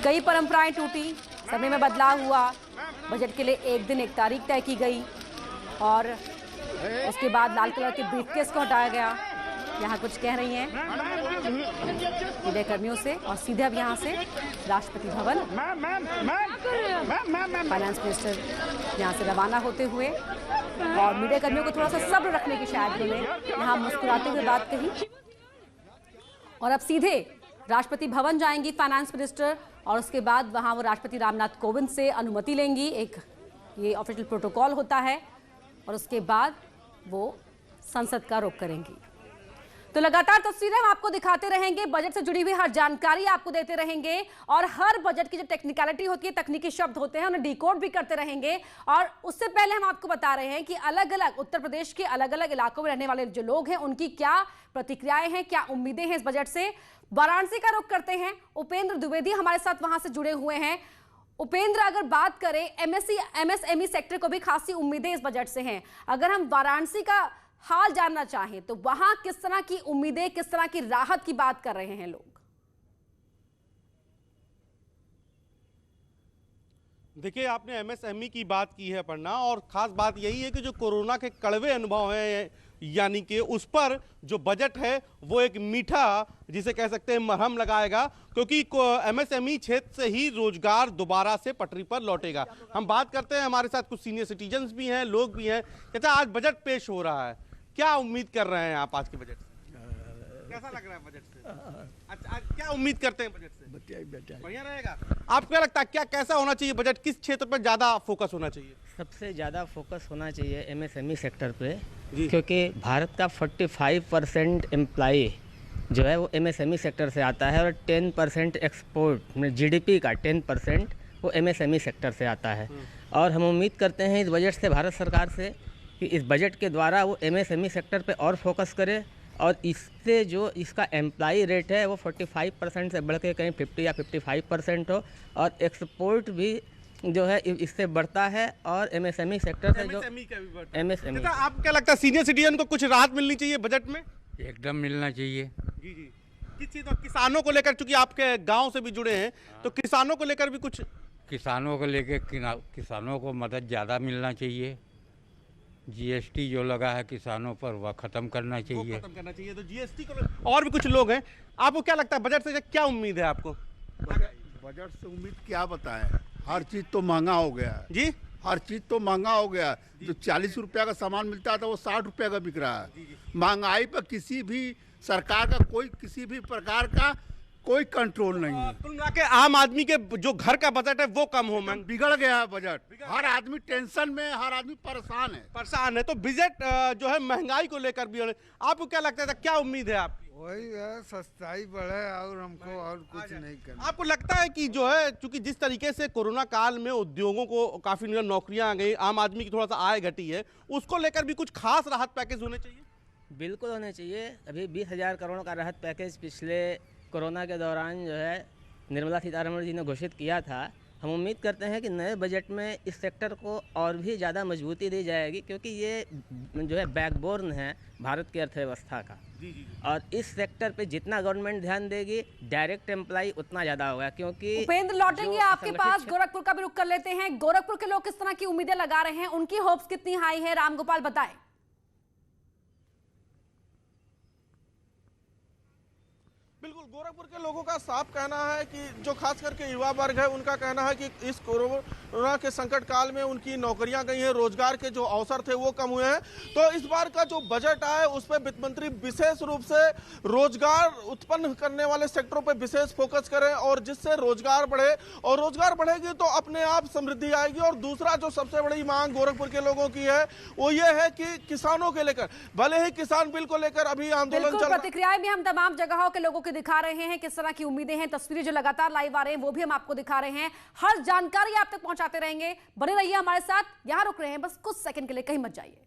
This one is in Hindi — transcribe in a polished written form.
कई परंपराएं टूटी, समय में बदलाव हुआ, बजट के लिए एक दिन एक तारीख तय की गई और उसके बाद लाल कलर के ब्रीफकेस को हटाया गया। यहाँ कुछ कह रही हैं मीडिया कर्मियों से और सीधे अब यहाँ से राष्ट्रपति भवन फाइनेंस मिनिस्टर यहाँ से रवाना होते हुए और मीडिया कर्मियों को थोड़ा सा सब्र रखने की शायद उन्होंने यहाँ मुस्कुराते हुए बात कही। और अब सीधे राष्ट्रपति भवन जाएंगी फाइनेंस मिनिस्टर और उसके बाद वहाँ वो राष्ट्रपति रामनाथ कोविंद से अनुमति लेंगी, एक ये ऑफिशियल प्रोटोकॉल होता है और उसके बाद वो संसद का रुख करेंगी। तो लगातार तस्वीरें हम आपको दिखाते रहेंगे, बजट से जुड़ी हुई हर जानकारी आपको देते रहेंगे और हर बजट की जो टेक्निकलिटी होती है, तकनीकी शब्द होते हैं, उन्हें डिकोड भी करते रहेंगे। और उससे पहले हम आपको बता रहे हैं कि अलग अलग उत्तर प्रदेश के अलग अलग इलाकों में रहने वाले जो लोग हैं उनकी क्या प्रतिक्रियाएं हैं, क्या उम्मीदें हैं इस बजट से। वाराणसी का रुख करते हैं, उपेंद्र द्विवेदी हमारे साथ वहां से जुड़े हुए हैं। उपेंद्र, अगर बात करें एमएसएमई सेक्टर को भी खासी उम्मीदें इस बजट से हैं, अगर हम वाराणसी का हाल जानना चाहें तो वहां किस तरह की उम्मीदें, किस तरह की राहत की बात कर रहे हैं लोग? देखिए, आपने एमएसएमई की बात की है अपर्णा, और खास बात यही है कि जो कोरोना के कड़वे अनुभव हैं, यानी कि उस पर जो बजट है वो एक मीठा, जिसे कह सकते हैं, मरहम लगाएगा, क्योंकि एमएसएमई क्षेत्र से ही रोजगार दोबारा से पटरी पर लौटेगा। हम बात करते हैं, हमारे साथ कुछ सीनियर सिटीजन्स भी हैं, लोग भी हैं। अच्छा, आज बजट पेश हो रहा है, क्या उम्मीद कर रहे हैं आप आज के बजट से? कैसा लग रहा है बजट से? अच्छा, क्या उम्मीद करते हैं बजट से? बढ़िया रहेगा। आपको क्या लगता है, क्या कैसा होना चाहिए बजट, किस क्षेत्र पर ज्यादा फोकस होना चाहिए? सबसे ज़्यादा फोकस होना चाहिए एमएसएमई सेक्टर पे, क्योंकि भारत का 45% एम्प्लॉई जो है वो एमएसएमई सेक्टर से आता है और 10% एक्सपोर्ट में जीडीपी का 10% वो एमएसएमई सेक्टर से आता है। और हम उम्मीद करते हैं इस बजट से, भारत सरकार से, कि इस बजट के द्वारा वो एमएसएमई सेक्टर पे और फोकस करे और इससे जो इसका एम्प्लॉई रेट है वो 45% से बढ़ के कहीं 50 या 55% हो और एक्सपोर्ट भी जो है इससे बढ़ता है और एमएसएमई सेक्टर से जो एमएसएमई। आपको क्या लगता है, सीनियर सिटीजन को कुछ राहत मिलनी चाहिए बजट में? एकदम मिलना चाहिए। जी जी। किस चीज़, किसानों को लेकर, चूंकि आपके गांव से भी जुड़े हैं, तो किसानों को लेकर भी कुछ? किसानों को लेकर किसानों को मदद ज़्यादा मिलना चाहिए। जीएसटी जो लगा है किसानों पर वह खत्म करना चाहिए। खत्म करना चाहिए। तो जीएसटी को, और भी कुछ लोग हैं, आपको क्या लगता है बजट से क्या उम्मीद है आपको? बजट से उम्मीद क्या बताएं, हर चीज तो महंगा हो गया है जी, हर चीज तो महंगा हो गया है। जो 40 रुपया का सामान मिलता था वो 60 रुपया का बिक रहा है। महंगाई पर किसी भी सरकार का किसी भी प्रकार का कोई कंट्रोल नहीं है। कुल मिला के आम आदमी के जो घर का बजट है वो कम हो, मैं बिगड़ गया है बजट। हर आदमी टेंशन में, हर आदमी परेशान है। तो बजट जो है महंगाई को लेकर भी, आपको क्या लगता है, क्या उम्मीद है आपकी? वही है, सस्ताई बढ़े और हमको और कुछ नहीं करना। आपको लगता है कि जो है, चूंकि जिस तरीके से कोरोना काल में उद्योगों को काफी नौकरियां आ गई, आम आदमी की थोड़ा सा आय घटी है, उसको लेकर भी कुछ खास राहत पैकेज होने चाहिए? बिल्कुल होने चाहिए। अभी 20,000 करोड़ का राहत पैकेज पिछले कोरोना के दौरान जो है निर्मला सीतारमण जी ने घोषित किया था। हम उम्मीद करते हैं कि नए बजट में इस सेक्टर को और भी ज़्यादा मजबूती दी जाएगी, क्योंकि ये जो है बैकबोन है भारत की अर्थव्यवस्था का। और इस सेक्टर पे जितना गवर्नमेंट ध्यान देगी, डायरेक्ट एम्प्लॉय उतना ज़्यादा होगा। क्योंकि उपेंद्र, लौटेंगे आपके पास, गोरखपुर का भी रुख कर लेते हैं। गोरखपुर के लोग किस तरह की उम्मीदें लगा रहे हैं, उनकी होप्स कितनी हाई है, रामगोपाल बताएं। बिल्कुल, गोरखपुर के लोगों का साफ कहना है कि जो खास करके युवा वर्ग है, उनका कहना है कि इस कोरोना के संकट काल में उनकी नौकरियां गई हैं, रोजगार के जो अवसर थे वो कम हुए हैं। तो इस बार का जो बजट आया उस पर वित्त मंत्री विशेष रूप से रोजगार उत्पन्न करने वाले सेक्टरों पर विशेष फोकस करें और जिससे रोजगार बढ़े, और रोजगार बढ़ेगी तो अपने आप समृद्धि आएगी। और दूसरा जो सबसे बड़ी मांग गोरखपुर के लोगों की है वो ये है कि किसानों के लेकर, भले ही किसान बिल को लेकर अभी आंदोलन चल रहा है, प्रतिक्रियाएं भी हम तमाम जगहों के लोगों की दिखा रहे हैं, किस तरह की उम्मीदें हैं, तस्वीरें जो लगातार लाइव आ रहे हैं वो भी हम आपको दिखा रहे हैं। हर जानकारी आप तक पहुंचाते रहेंगे, बने रहिए हमारे साथ। यहां रुक रहे हैं बस कुछ सेकंड के लिए, कहीं मत जाइए।